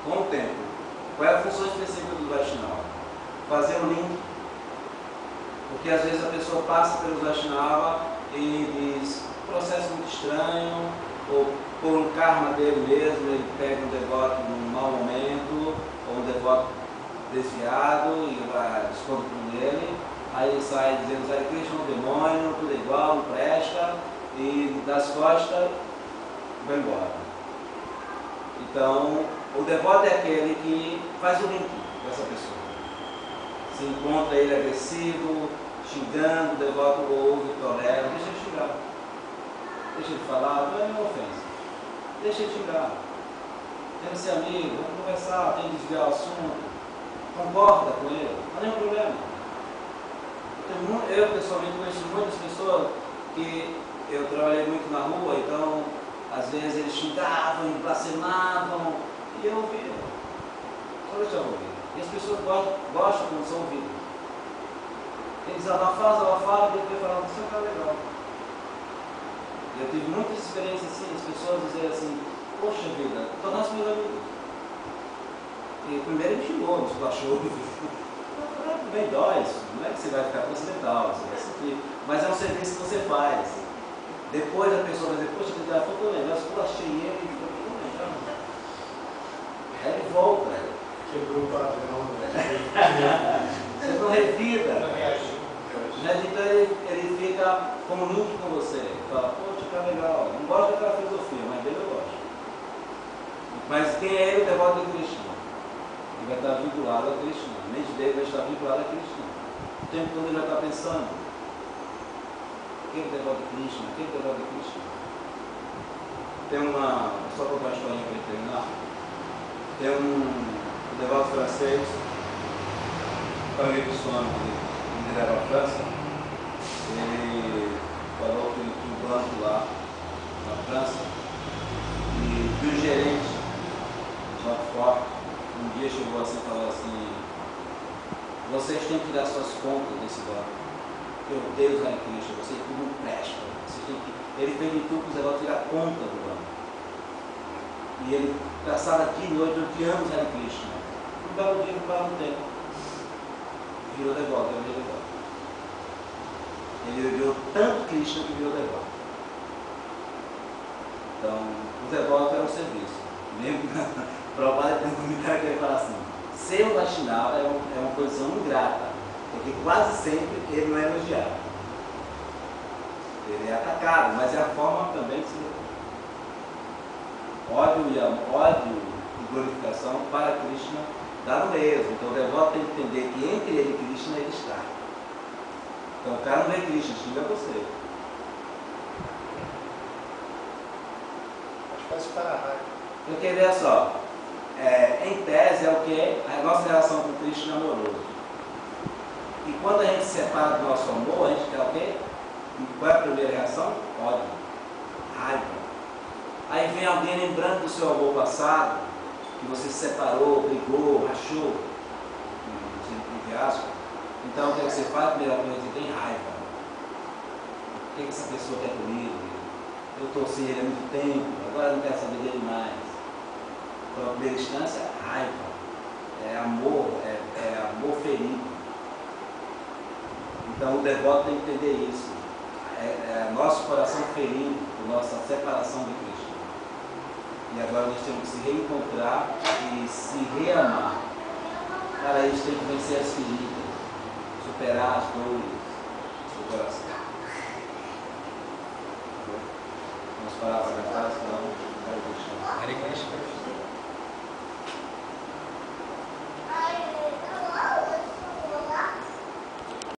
com o tempo. Qual é a função específica do Vaishnava? Fazer um link. Porque às vezes a pessoa passa pelo Vaishnava e diz um processo muito estranho, ou por um karma dele mesmo, ele pega um devoto num mau momento, ou um devoto desviado e vai esconde com ele, aí ele sai dizendo Hare Krishna é um demônio, tudo é igual, não presta, e das costas vai embora. Então, o devoto é aquele que faz o link com essa pessoa. Se encontra ele agressivo, xingando, o devoto ouve, tolera, deixa ele xingar. Deixa ele falar, não é nenhuma ofensa. Deixa ele xingar. Tem que ser amigo, vamos conversar, tem que desviar o assunto. Concorda com ele, não tem nenhum problema. Eu pessoalmente conheço muitas pessoas que eu trabalhei muito na rua, então às vezes eles xingavam, blasfemavam, e eu ouvia. Só deixava ouvir. E as pessoas gostam quando são ouvidas. Eles abafam, e depois falam, isso é um cara legal. Eu tive muitas experiências assim, as pessoas dizerem assim, poxa vida, tornar-se meus amigos. E primeiro ele me xingou, me esculachou. Bem dói isso, não é que você vai ficar transcendental, você vai sofrer. Mas é um serviço que você faz. Depois a pessoa vai dizer, poxa, ela ficou legal, eu esculachei ele, ele ficou legal. Aí ele volta. Quebrou o padrão, Você não revida. Então ele fica como link com você. Fala, poxa, que legal. Não gosto daquela filosofia, mas dele eu gosto. Mas quem é ele, o devoto de Krishna? Ele vai estar vinculado a Krishna. A mente dele vai estar vinculada a Krishna. O tempo todo ele vai estar pensando. Quem é o devoto de Krishna? Quem é o devoto de Krishna? Tem uma... Só para contar uma historinha para terminar. Tem um devoto francês, amigo do Swami, ele era na França. Ele falou que tinha um banco lá na França e o gerente de Roquefort um dia chegou assim e falou assim, vocês têm que tirar suas contas desse banco, eu odeio os Hare Krishna, vocês tudo não prestam, vocês têm que... Ele fez de tudo para os devotos tirar conta do banco. E ele passava dia e noite durante anos Hare Krishna. Um belo dia, um belo tempo, virou devoto, virou devoto. Ele odiou tanto Krishna que virou devoto. Então, o devoto era um serviço. Mesmo Prabhupada tem um comentário que ele fala assim, ser um Vaishnava é uma posição ingrata, porque quase sempre ele não é elogiado. Ele é atacado, mas é a forma também de se ódio e glorificação para Krishna dá no mesmo. Então o devoto tem que entender que entre ele e Krishna ele está. Então o cara não vê Krishna, xinga você. Acho que faz para a raiva. Porque veja só, em tese é o que? A nossa relação com Krishna é amoroso. E quando a gente se separa do nosso amor, a gente quer o quê? Qual é a primeira reação? Ódio, raiva. Aí vem alguém lembrando do seu amor passado, que você se separou, brigou, rachou, no fiasco. Então o que você faz? Primeira coisa, você tem raiva. O que essa pessoa quer comigo? Eu torci ele há muito tempo, agora não quero saber dele mais. Então a primeira instância é raiva, é amor ferido. Então o devoto tem que entender isso. É nosso coração ferido, nossa separação de Cristo. E agora nós temos que se reencontrar e se reamar. Para isso tem que vencer as feridas, superar as dores do coração. Vamos parar para cantar, senão Hare Krishna. Hare Krishna.